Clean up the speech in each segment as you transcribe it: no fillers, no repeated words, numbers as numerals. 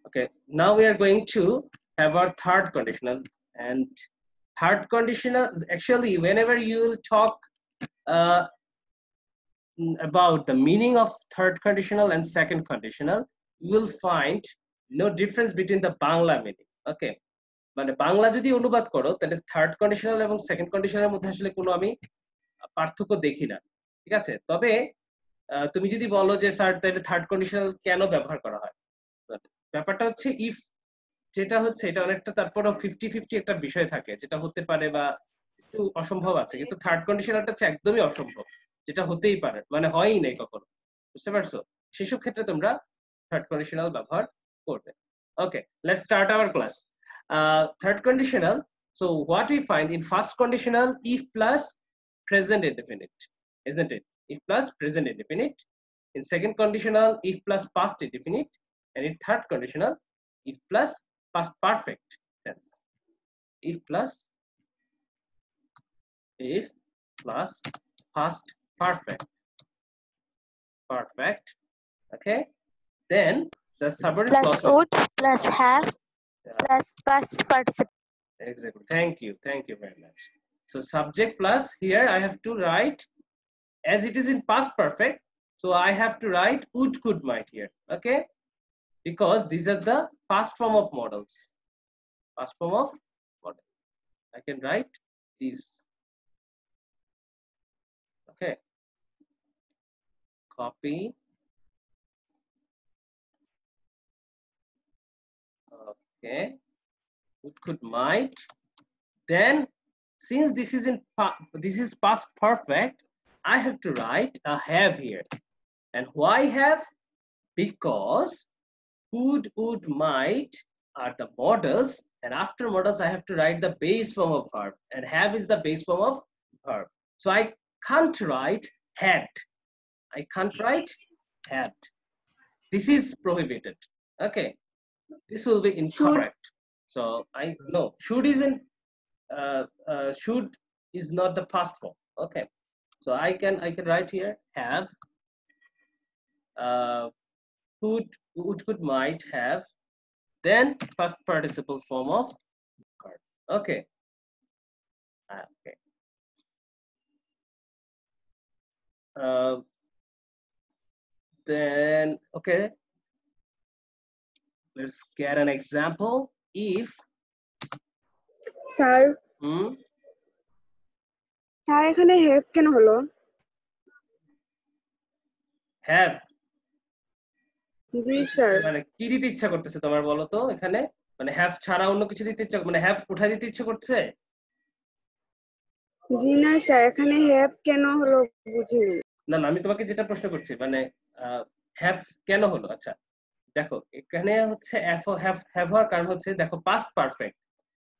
Okay, now we are going to have our third conditional. And third conditional, actually, whenever you will talk about the meaning of third conditional and second conditional, you will find no difference between the Bangla meaning. Okay, মানে বাংলা যদি অনুবাদ করো তাহলে third conditional এবং second কন্ডিশনালের মধ্যে আসলে কোনো আমি পার্থক্য দেখি না, ঠিক আছে। তবে তুমি যদি বলো যে স্যার তাহলে থার্ড কন্ডিশনাল কেন ব্যবহার করা হয়, ব্যাপারটা হচ্ছে ইফ যেটা হচ্ছে এটা অনেকটা তারপরও 50-50 একটা বিষয় থাকে, যেটা হতে পারে বা একটু অসম্ভব আছে, কিন্তু থার্ড কন্ডিশনালটা হচ্ছে একদমই অসম্ভব, যেটা হতেই পারে, মানে হয়ই নাই কখনো, বুঝতে পারছো? সেসব ক্ষেত্রে তোমরা থার্ড কন্ডিশনাল ব্যবহার করবে। Okay, let's start our class. Third conditional, so what we find in first conditional, if plus present indefinite, isn't it? If plus present indefinite. In second conditional, if plus past indefinite. And in third conditional, if plus past perfect tense. If plus past perfect, okay, then the subordinate plus clause would plus have plus past participle. Exactly, thank you very much. So subject plus, here I have to write, as it is in past perfect, so I have to write would, could, might here, okay, because these are the past form of models. I can write these, okay, copy, okay, would, could, might. Then since this is past perfect, I have to write a have here. And why have? Because would, might are the models, and after models I have to write the base form of verb, and have is the base form of verb. So I can't write had. This is prohibited. Okay, this will be incorrect. So I know should is not the past form. Okay, so I can write here have, would, could, might, have, then past participle form of verb. Okay. Okay. Then okay, let's get an example. If sir sir এখানে have কেন হলো? Have G sir. মানে কি দিতে ইচ্ছা করতেছে তোমার, বলো তো? এখানে মানে হ্যাভ ছাড়া অন্য কিছু দিতে ইচ্ছা, মানে হ্যাভ কোথায় দিতে ইচ্ছা করছে? জি না স্যার, এখানে হ্যাভ কেন হলো বুঝিনি। না আমি তোমাকে যেটা প্রশ্ন করছি, মানে হ্যাভ কেন হলো। আচ্ছা দেখো, এখানে হচ্ছে হ্যাভ হওয়ার কারণ হচ্ছে, দেখো পাস্ট পারফেক্ট,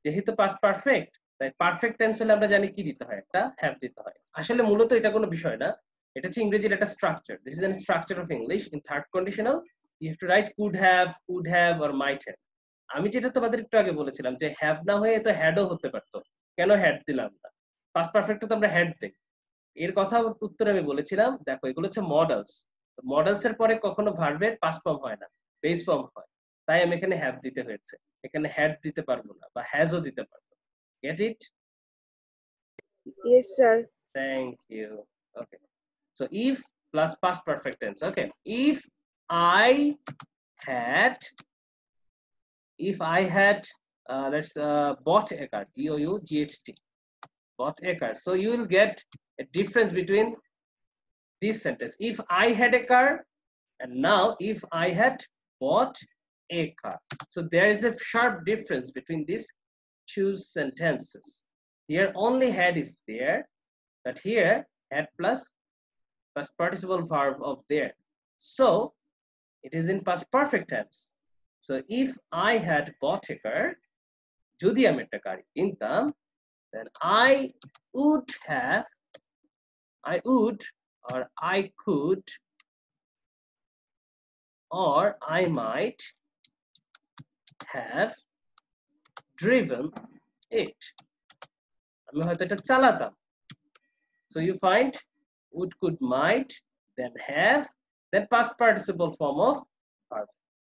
যেহেতু পাস্ট পারফেক্ট, তাই পারফেক্ট টেন্স হলে আমরা জানি কি দিতে হয়, একটা হ্যাভ দিতে হয়। আসলে মূলত এটা কোনো বিষয় না, এটা হচ্ছে ইংরেজির একটা structure. This is an structure of English. In third conditional you have to write could have or might have. আমি যেটা তোমাদের একটু আগে বলেছিলাম যে হ্যাভ না হয়ে তো হ্যাডও হতে পারতো, কেন হ্যাড দিলাম না? পাস্ট পারফেক্টে তো আমরা হ্যাড দিই। এর কথা উত্তরে আমি বলেছিলাম, দেখো এগুলো হচ্ছে মডেলস, মডেলস এর পরে কখনো ভার্বের পাস্ট ফর্ম হয় না, বেস ফর্ম হয়, তাই আমি এখানে হ্যাভ দিতে হয়েছে, এখানে হ্যাড দিতে পারবো না, বা হ্যাজও দিতে পারবো। Get it? Yes sir. Thank you. Okay, so if plus past perfect tense. Okay, if I had let's bought a car, BOUGHT, bought a car. So you will get a difference between this sentence, if I had a car, and now if I had bought a car. So there is a sharp difference between these two sentences. Here only had is there, but here had plus past participle verb of there. So it is in past perfect tense. So if I had bought a car, যদি আমি একটা গাড়ি কিনতাম, then I would or I could or I might have driven it. আমি হয়তো এটা চালাতাম। So you find would, could, might, then have, then past participle form of verb.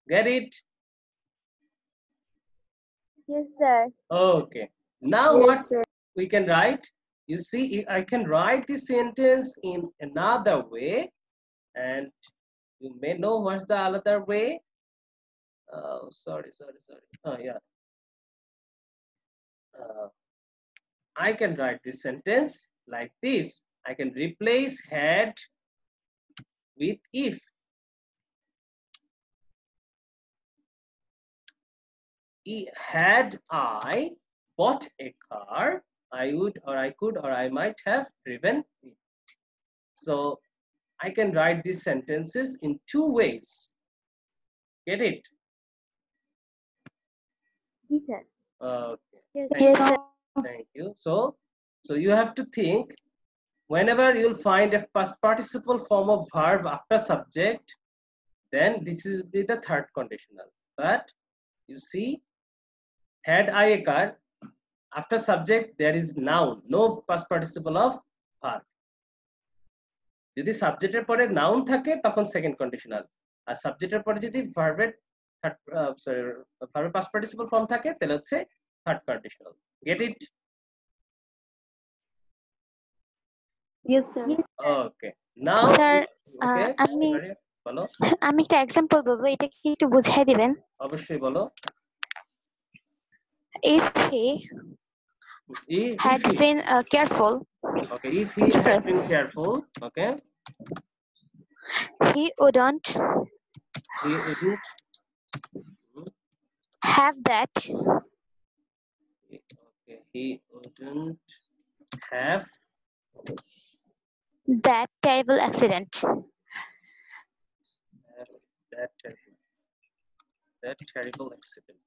Get it? Yes, sir. Okay. Now what Yes, sir. we can write? You see, I can write this sentence in another way, and you may know what's the other way. Oh, sorry. Oh, yeah. I can write this sentence like this. I can replace had with if. Had I bought a car, I would, or I could, or I might have driven it. So I can write these sentences in two ways. Get it? Yes, sir. Okay. Yes, Thank sir. Thank you. So you have to think, whenever you'll find a past participle form of verb after subject, then this will be the third conditional. But you see, had I a car, after subject there is noun, no past participle of verb. যদি সাবজেক্টের পরে noun থাকে তখন second conditional, আর সাবজেক্টের পরে যদি ভার্বের ভার্বের পাস্ট পার্টিসিপল ফর্ম থাকে তাহলে হচ্ছে third conditional. Get it? Yes, sir. Okay, now Sir, ওকে আমি- বলো। আমি একটা এক্সাম্পল বলবো, এটা কি একটু বুঝাই দিবেন? অবশ্যই বলো। If he If had he, been careful, okay, if he Sir. had been careful, okay, he wouldn't he wouldn't have that okay, he wouldn't have terrible accident. that terrible accident.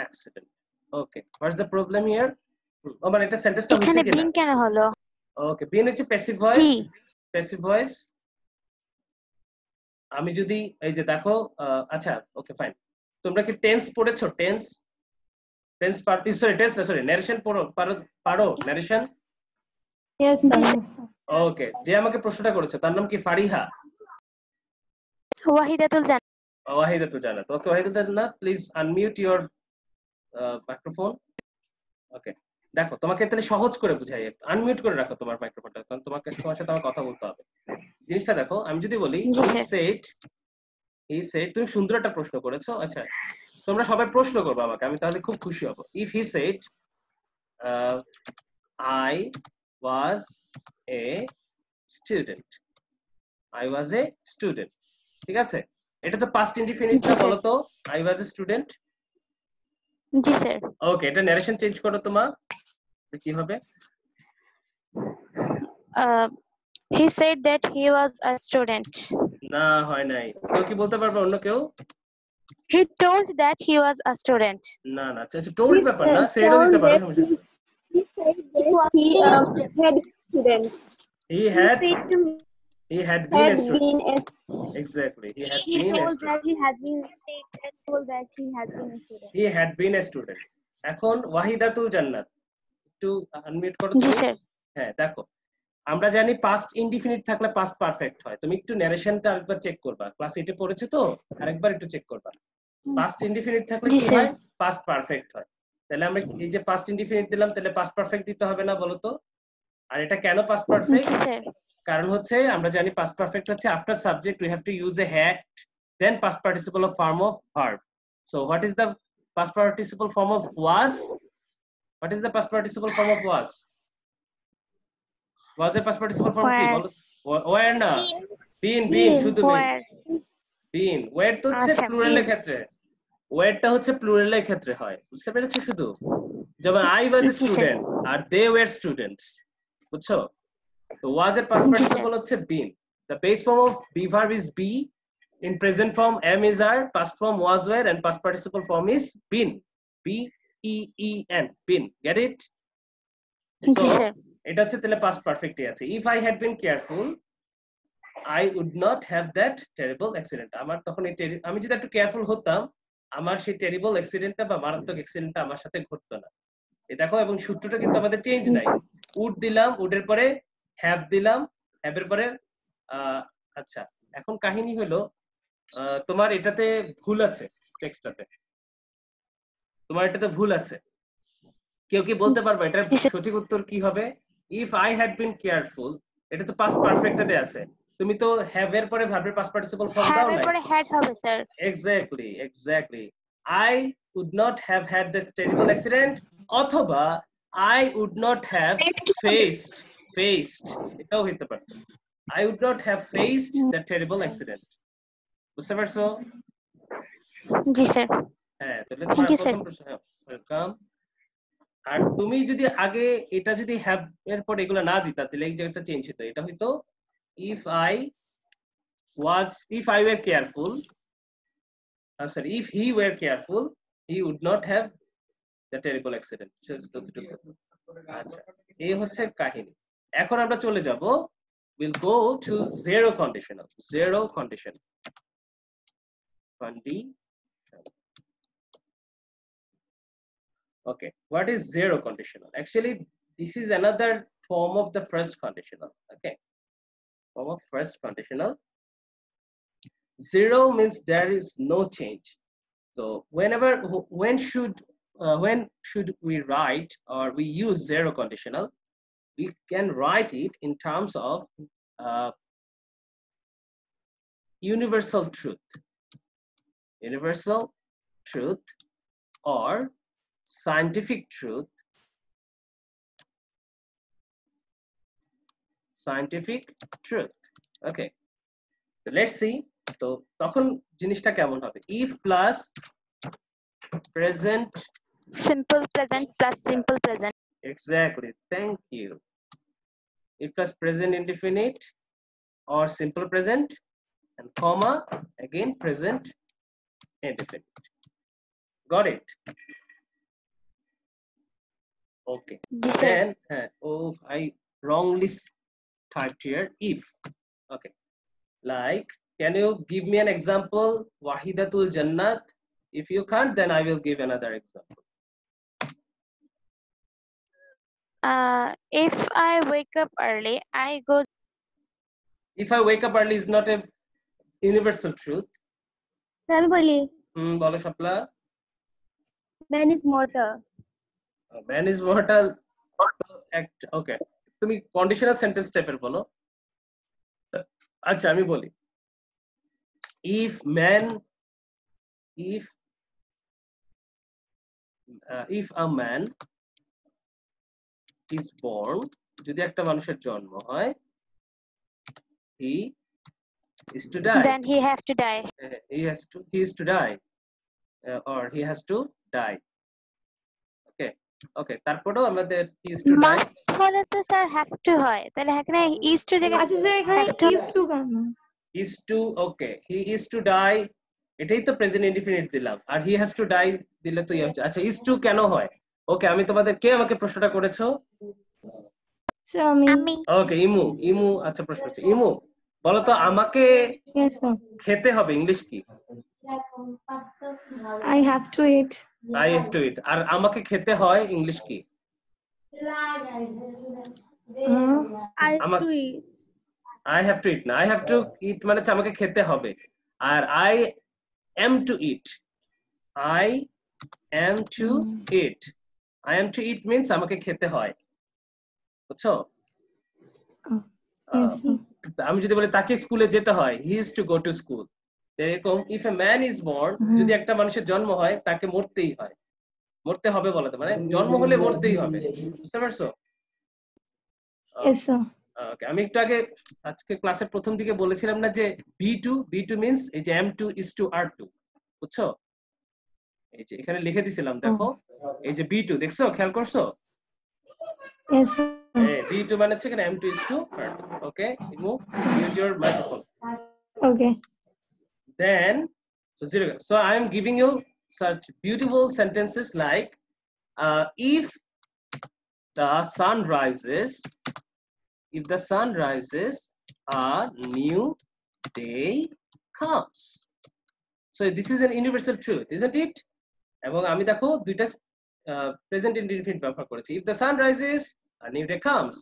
Accident. Okay, what's the problem here? Oh, মানে এটা সেন্টেন্সটা হইছে এখানে কিনা? বিন কেন হলো? ওকে, বিন হচ্ছে passive জি। Voice. Passive voice আমি যদি এই যে দেখো, আচ্ছা ওকে ফাইন, তোমরা কি টেন্স পড়েছো? টেন্স নারেশন পারো নারেশন? Yes, sir. ওকে, যে আমাকে প্রশ্নটা করেছে তার নাম কি ফারিহা? ওয়াহিদাতুল জান্নাত। ওয়াহিদাতুল জান্নাত। ওকে, ওয়াহিদাতুল জান্নাত, প্লিজ আনমিউট ইওর মাইক্রোফোন। ওকে, দেখো তোমাকে তাহলে সহজ করে বুঝাই, আনমিউট করে রাখো তোমার মাইক্রোফোনটা, কারণ তোমার সাথে আমার কথা বলতে হবে। জিনিসটা দেখো, আমি যদি বলি হি সেড, তুমি সুন্দর একটা প্রশ্ন করেছো। আচ্ছা, তোমরা সবাই প্রশ্ন করবে আমাকে, আমি তাহলে খুব খুশি হব। If he said I was a student, I was a student, ঠিক আছে? এটা তো পাস্ট ইনডিফিনিট না, বলো তো? I was a student. জি স্যার। ওকে, এটা নারেশন চেঞ্জ করো তোমার, কি হবে? He said that he was a student. না, হয় নাই। কেউ কি বলতে পারবে? অন্য কেউ? He told that he was a student. না না, আচ্ছা টোল্ড ব্যাপার না, সেটা দিতে পারো, সমস্যা নেই। He had been a student. Exactly, he had been a student. He had been a student. এখন ওয়াহিদাতুল জান্নাত, একটু আনমিউট করো জি তুমি। স্যার। হ্যাঁ, দেখো আমরা জানি পাস্ট ইনডিফিনিট থাকলে পাস্ট পারফেক্ট হয়। তুমি একটু নারেশনটা আরেকবার চেক করবা, ক্লাস 8 এ পড়েছো তো, আরেকবার একটু চেক করবা। পাস্ট ইনডিফিনিট থাকলে জি কি স্যার। হয়? পাস্ট পারফেক্ট হয়। তাহলে আমরা এই যে পাস্ট ইনডিফিনিট দিলাম, তাহলে পাস্ট পারফেক্ট দিতে হবে না, বলো তো? আর এটা কেন পাস্ট পারফেক্ট? জি স্যার। কারণ হচ্ছে আমরা জানি পাস্ট পারফেক্ট হচ্ছে after subject we have to use a had, then past participle of form of verb. So what is the past participle form of was? What is the past participle form of was? Was a past participle form কি বলো? Where না? Been শুধু been. Where তো হচ্ছে প্লুরালের ক্ষেত্রে। Where টা হচ্ছে প্লুরালের ক্ষেত্রে হয়। বুঝতে পেরেছো? শুধু যেমন I was a student R they were students, বুঝছো? তো was এর past participle হচ্ছে been. The base form of be verb is be. In present form am is are, past form was were, and past participle form is been. B-E-E-N, been. Get it? So এটা হচ্ছে তাহলে past perfect এ আছে। If I had been careful, I would not have that terrible accident. আমার তখন আমি যদি একটু careful হতাম, আমার সেই টেরিবল অ্যাক্সিডেন্টটা বা মারাত্মক অ্যাক্সিডেন্টটা আমার সাথে ঘটতো না। এই দেখো, এবং সূত্রটা কিন্তু আমাদের চেঞ্জ নাই। উড দিলাম, উডের পরে হ্যাভ দিলাম, হ্যাভের পরে আচ্ছা, এখন কাহিনী হলো তোমার এটাতে ভুল আছে টেক্সটটাতে। তোমার এটাতে ভুল আছে। কেউ কি বলতে পারবে এটার সঠিক উত্তর কি হবে? If I had been careful, এটা তো পাস্ট পারফেক্টে আছে। তুমি তো হ্যাভ এর পরে ভার্বের পাস্ট পার্টিসিপল ফর্ম দাও হ্যাভ এর নাই। পরে হ্যাড হবে sir. Exactly I would not have had this terrible accident, অথবা I would not have faced এটাও হতে পারে। I would not have faced that terrible accident. বুঝতে পারছো? জি স্যার। হ্যাঁ, তাহলে তোমার প্রথম প্রশ্ন। ওয়েলকাম। আর তুমি যদি আগে এটা যদি হ্যাভ এর পর এগুলো না দিতা তাহলে এই জায়গাটা চেঞ্জ হতো। এটা হইতো if I were careful, sorry, if he were careful, he would not have the terrible accident. আচ্ছা, এই হচ্ছে কাহিনী। এখন আমরা চলে যাব, we'll go to zero conditional. Okay, what is zero conditional? Actually, this is another form of the first conditional. Okay, form of first conditional. Zero means there is no change. So when should we write or we use zero conditional? We can write it in terms of universal truth or scientific truth. Okay, so let's see. তো তখন জিনিসটা কেমন হবে? if plus present simple present plus simple present. Exactly, thank you. If plus present indefinite or simple present and comma again present indefinite. Got it? Okay. Then I wrongly typed here if. Okay, like, can you give me an example? Wahidatul Jannat. If you can't, then I will give another example. If I wake up early, I go. If I wake up early is not a universal truth. আমি বলি বলো শাপলা। man is mortal. Man is mortal. Okay, তুমি conditional sentence টাইপের বলো। আচ্ছা, আমি বলি if a man is born, যদি একটা মানুষের জন্ম হয়, he is to die. Then he have to die. He is to die, or he has to die. Okay, তারপরেও আমাদের he is to die Must হলে তো স্যার have to হয়, তাহলে এখানে is to জায়গায় আচ্ছা স্যার এখানে is to কেন? is to, okay, he is to die, এটাই তো প্রেজেন্ট ইনডিফিনিট দিলাম, আর he has to die দিলে তো হচ্ছে। আচ্ছা, is to কেন হয়? ওকে, আমি তোমাদের, কে আমাকে প্রশ্নটা করেছো? স্যার আমি ওকে, ইমু আচ্ছা, প্রশ্ন হচ্ছে ইমু, বলো তো আমাকে yes sir. খেতে হবে ইংলিশ কি? I have to eat. আর আমাকে খেতে হয় ইংলিশ কি? I have to eat. I have to eat না, I have to eat মানে হচ্ছে আমাকে খেতে হবে। আর I am to eat means আমাকে খেতে হয়, বুঝছো? আমি যদি বলি তাকে স্কুলে যেতে হয়, he is to go to school. এরকম if a man is born, যদি একটা মানুষের জন্ম হয় তাকে মরতেই হয়, মরতে হবে বলতে, মানে জন্ম হলে মরতেই হবে, বুঝতে পারছো? Yes sir. ওকে, আমি একটু আগে আজকে ক্লাসের প্রথম দিকে বলেছিলাম না যে B2 means এই যে M2 is to R2, বুঝছো? এই যে এখানে লিখে দিছিলাম, দেখো এই যে B2 দেখছো, খেয়াল করছো? Yes sir. B2 মানে হচ্ছে এখানে M2 is to R2. Okay, use your microphone. Okay. Then so I am giving you such beautiful sentences like if the sun rises, a new day comes. So this is an universal truth, isn't it? এবং আমি দেখো দুইটা present indefinite ব্যবহার করেছি। if the sun rises, a new day comes.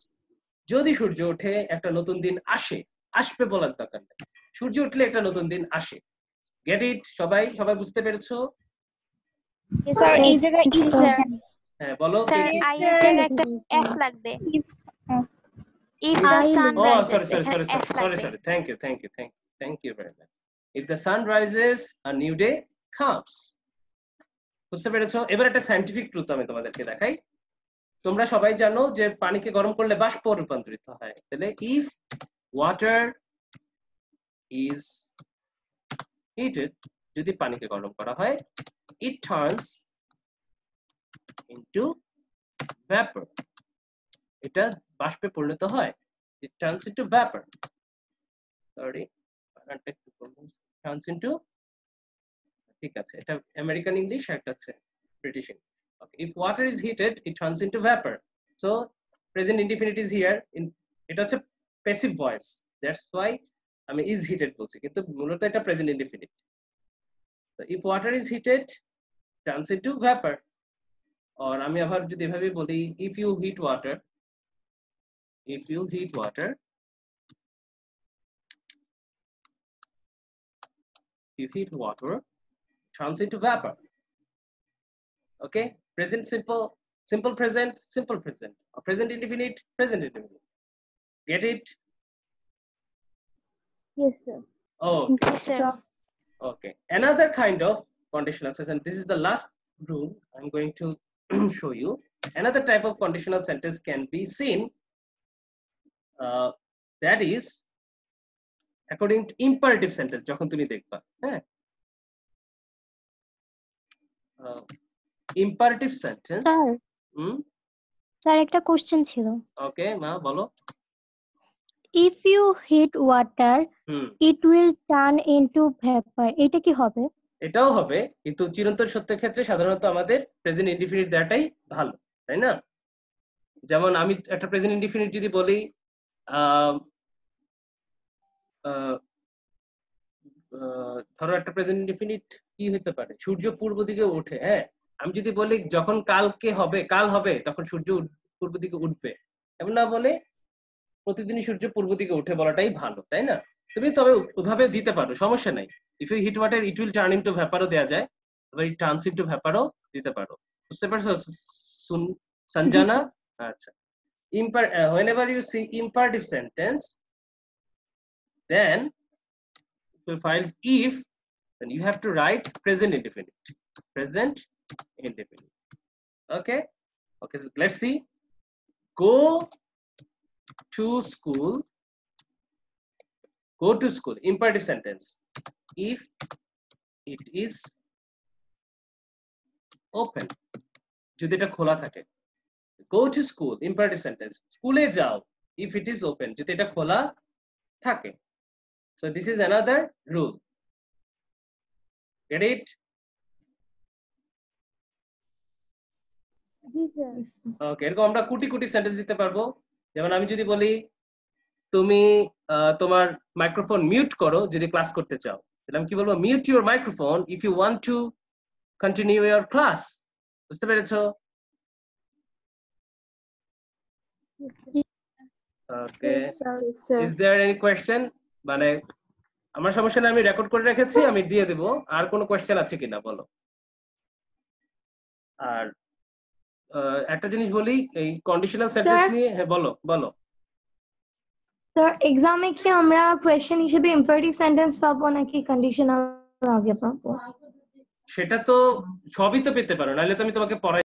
যদি সূর্য ওঠে একটা নতুন দিন আসবে বলার দরকার নেই, সূর্য উঠলে একটা নতুন দিন আসে। Get it? সবাই বুঝতে পেরেছো? স্যার এই জায়গায় জি স্যার হ্যাঁ বলো কে স্যার কি আই এর জায়গায় একটা এফ লাগবে if the sun Oh, rises sorry. এখানে এফ লাগবে Thank you very much. If the sun rises, a new day comes. বুঝতে পেরেছো? এবার একটা সায়েন্টিফিক ট্রুথ আমি তোমাদেরকে দেখাই। তোমরা সবাই জানো যে পানিকে গরম করলে বাষ্প রূপান্তরিত হয়। তাহলে if water is heated, যদি পানিকে গরম করা হয়, it turns into vapor. এটা বাষ্পে পরিণত হয়। It turns into vapor. Sorry, turns into, ঠিক আছে, এটা আমেরিকান ইংলিশ, একটা আছে British English. Okay, if water is heated, it turns into vapor. So present indefinite is here. এটা হচ্ছে passive voice. That's why আমি is heated বলছি, কিন্তু মূলত এটা present indefinite. So if water is heated, turns into vapor. or আমি আবার যদি এভাবে বলি, if you heat water, you heat water, turns into vapor. Okay, present simple, simple present, or present indefinite, get it? Yes, sir. Okay, G sir okay, another kind of conditional sentence, and this is the last rule I'm going to show you. Another type of conditional sentence can be seen, that is according to imperative sentence. যখন তুমি দেখবা, হ্যাঁ, imperative sentence. Sir sir একটা question ছিল Okay, মা বলো। if you heat water it will turn into vapor এটা কি হবে এটাও হবে, কিন্তু চিরন্তন সত্যের ক্ষেত্রে সাধারণত আমাদের প্রেজেন্ট ইনডিফিনিট দেওয়াটাই ভালো, তাই না? যেমন আমি একটা প্রেজেন্ট ইনডিফিনিট যদি বলি, ধরো একটা প্রেজেন্ট ইনডিফিনিট কি হতে পারে, সূর্য পূর্ব দিকে ওঠে। হ্যাঁ, আমি যদি বলি যখন কাল হবে তখন সূর্য পূর্ব দিকে উঠবে, এমন না বলে প্রতিদিনই সূর্য পূর্ব দিকে উঠে বলাটাই ভালো, তাই না? তুমি তবে ওভাবে দিতে পারো, সমস্যা নাই। If you heat water it will turn into ভ্যাপারও দেওয়া যায়, আবার ইট টার্নস ইনটু ভ্যাপারও দিতে পারো। বুঝতে পারছো সঞ্জানা? আচ্ছা, whenever you see imperative sentence, then you find if, then you have to write present indefinite. Okay, so let's see. Go to school, imperative sentence, if it is open, যদি এটা খোলা থাকে। Go to school, imperative sentence, স্কুলে যাও, if it is open, যদি এটা খোলা থাকে। So this is another rule. Get it? G sir ওকে, এরকম আমরা কোটি সেন্টেন্স দিতে পারবো। যেমন আমি যদি বলি তুমি তোমার মাইক্রোফোন মিউট করো যদি ক্লাস করতে চাও, তাহলে আমি কি বলবো? Mute your microphone if you want to continue your class. বুঝতে পেরেছো? Okay, is there any question? মানে আমার সমস্যা না, আমি রেকর্ড করে রেখেছি, আমি দিয়ে দেব। আর কোনো কোয়েশ্চেন আছে কিনা বলো। আর একটা জিনিস বলি এই কন্ডিশনাল সেন্টেন্স নিয়ে। হ্যাঁ বলো। স্যার এক্সামে কি আমরা কোশ্চেন হিসেবে ইম্পারেটিভ সেন্টেন্স পাবো নাকি কন্ডিশনাল আগে পাবো? সেটা তো সবই তো পেতে পারো, নাহলে তো আমি তোমাকে পড়াই